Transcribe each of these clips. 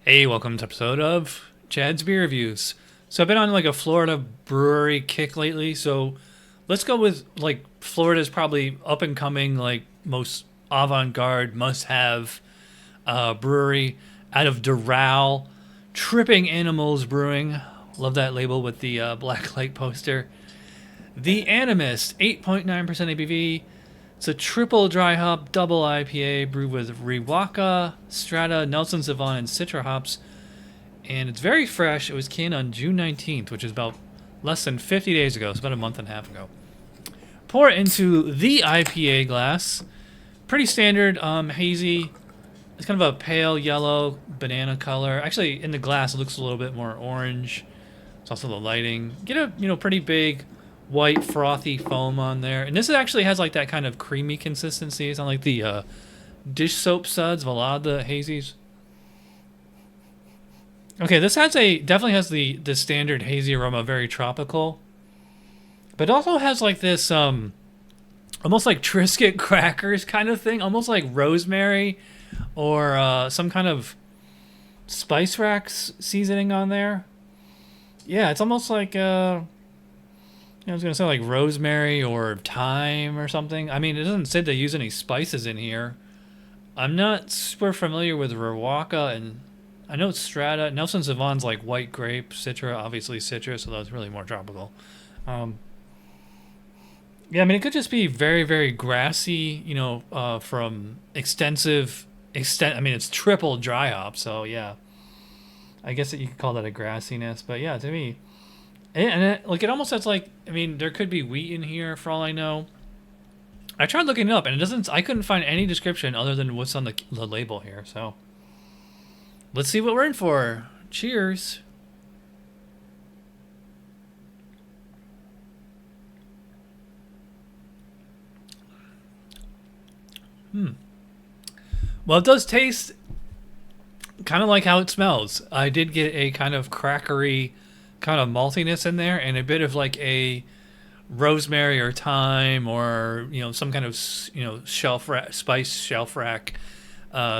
Hey, welcome to episode of Chad's Beer Reviews. So I've been on like a Florida brewery kick lately, so let's go with like Florida's probably up and coming, like most avant-garde must-have brewery out of Doral, Tripping Animals Brewing. Love that label with the black light poster. The Animist, 8.9% ABV. It's a triple dry hop double IPA brewed with Riwaka, Strata, 𝓑𝓻𝓮𝓀𝓮 and Citra Hops. And it's very fresh. It was canned on June 19th, which is about less than 50 days ago. It's about a month and a half ago. Pour it into the IPA glass. Pretty standard hazy. It's kind of a pale yellow banana color. Actually, in the glass, it looks a little bit more orange. It's also the lighting. Get a pretty big white frothy foam on there, and this actually has like that kind of creamy consistency. It's not like the dish soap suds of a lot of the hazies. Okay, this definitely has the standard hazy aroma, very tropical, but it also has like this almost like Triscuit crackers kind of thing, almost like rosemary or some kind of spice racks seasoning on there. Yeah, it's almost like I was gonna say like rosemary or thyme or something. I mean, it doesn't say they use any spices in here. I'm not super familiar with Riwaka, and I know it's Strata. 𝓑𝓻𝓮𝓲𝓸𝓷's like white grape, Citra, obviously citrus, so that's really more tropical. Um, yeah, I mean, it could just be very, very grassy, from extent. I mean, it's triple dry hop, so yeah. I guess that you could call that a grassiness, but yeah, to me, like it almost has like, I mean, there could be wheat in here for all I know. I tried looking it up and it doesn't. I couldn't find any description other than what's on the label here. So let's see what we're in for. Cheers. Well, it does taste kind of like how it smells. I did get a kind of crackery, kind of maltiness in there, and a bit of like a rosemary or thyme or some kind of spice shelf rack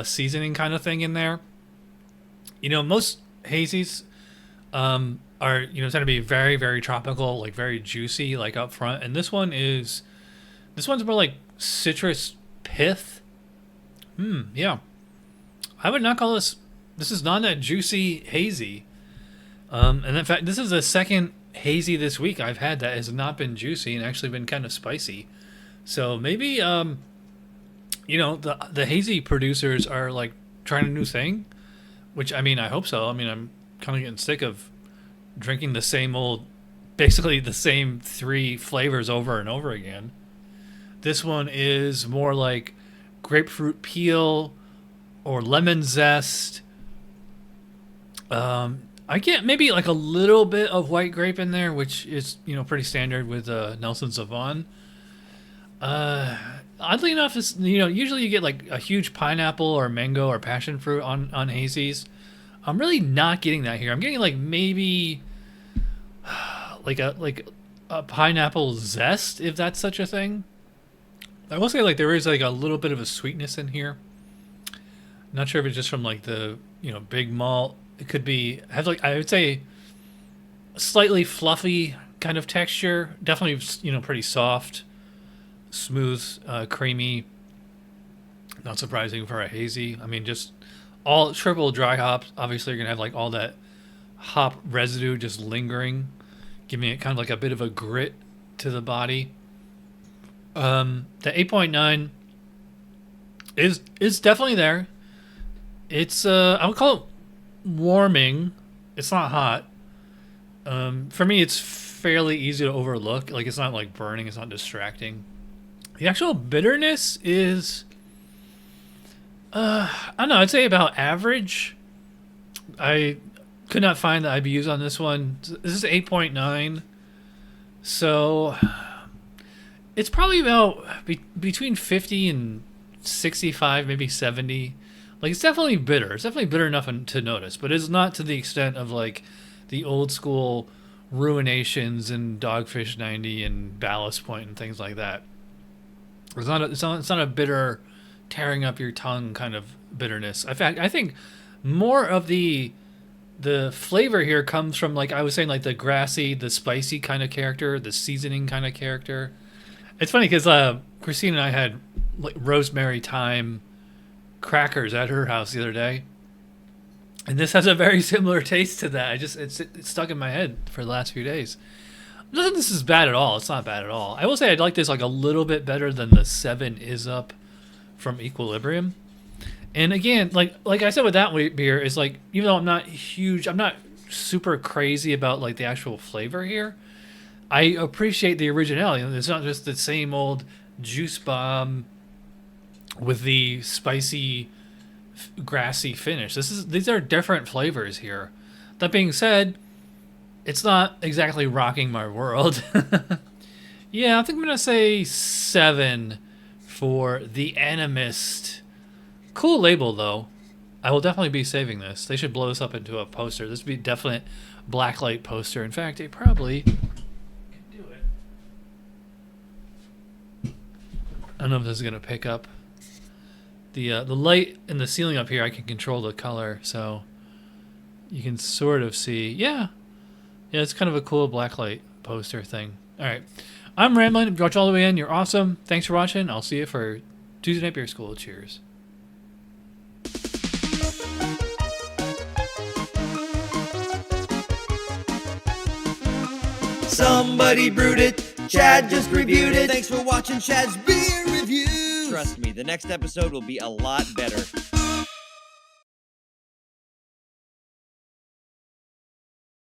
seasoning kind of thing in there. Most hazies are tend to be very, very tropical, like very juicy, like up front, and this one's more like citrus pith. Yeah, I would not call this. This is not that juicy hazy. And in fact, this is the second hazy this week I've had that has not been juicy and actually been kind of spicy. So maybe the hazy producers are like trying a new thing, which I mean I hope so. I mean I'm kind of getting sick of drinking the same old, basically the same three flavors over and over again. This one is more like grapefruit peel or lemon zest. I get maybe like a little bit of white grape in there, which is pretty standard with 𝓑𝓻𝓮𝓲𝓸𝓷. Oddly enough, it's usually you get like a huge pineapple or mango or passion fruit on hazies. I'm really not getting that here. I'm getting like maybe like a pineapple zest, if that's such a thing. I will say like there is like a little bit of a sweetness in here. Not sure if it's just from like the big malt. It could be have like I would say a slightly fluffy kind of texture. Definitely pretty soft, smooth, creamy. Not surprising for a hazy. I mean just all triple dry hops. Obviously you're gonna have like all that hop residue just lingering, giving it kind of like a bit of a grit to the body. The 8.9 is definitely there. It's I would call it warming. It's not hot. For me, it's fairly easy to overlook. Like it's not like burning. It's not distracting. The actual bitterness is, I don't know. I'd say about average. I could not find the IBUs on this one. This is 8.9, so it's probably about between 50 and 65, maybe 70. Like it's definitely bitter. It's definitely bitter enough to notice, but it's not to the extent of like the old school Ruinations and Dogfish 90 and Ballast Point and things like that. It's not a bitter, tearing up your tongue kind of bitterness. In fact, I think more of the flavor here comes from, like I was saying, like the grassy, the spicy kind of character, the seasoning kind of character. It's funny because Christine and I had like rosemary thyme crackers at her house the other day, and this has a very similar taste to that. It's stuck in my head for the last few days. I'm not saying this is bad at all. It's not bad at all. I will say I'd like this like a little bit better than the 7-Is-Up from Equilibrium. And again, like I said with that beer, is like, even though I'm not super crazy about like the actual flavor here, I appreciate the originality. It's not just the same old juice bomb with the spicy, grassy finish. These are different flavors here. That being said, it's not exactly rocking my world. Yeah, I think I'm gonna say 7 for the Animist. Cool label though. I will definitely be saving this. They should blow this up into a poster. This would be a definite blacklight poster. In fact, they probably can do it. I don't know if this is gonna pick up. The light in the ceiling up here, I can control the color, so you can sort of see. Yeah, it's kind of a cool blacklight poster thing. All right, I'm rambling. If you watch all the way in, you're awesome. Thanks for watching. I'll see you for Tuesday Night Beer School. Cheers. Somebody brewed it, Chad just reviewed it. Thanks for watching Chad's Beer Review. Trust me, the next episode will be a lot better.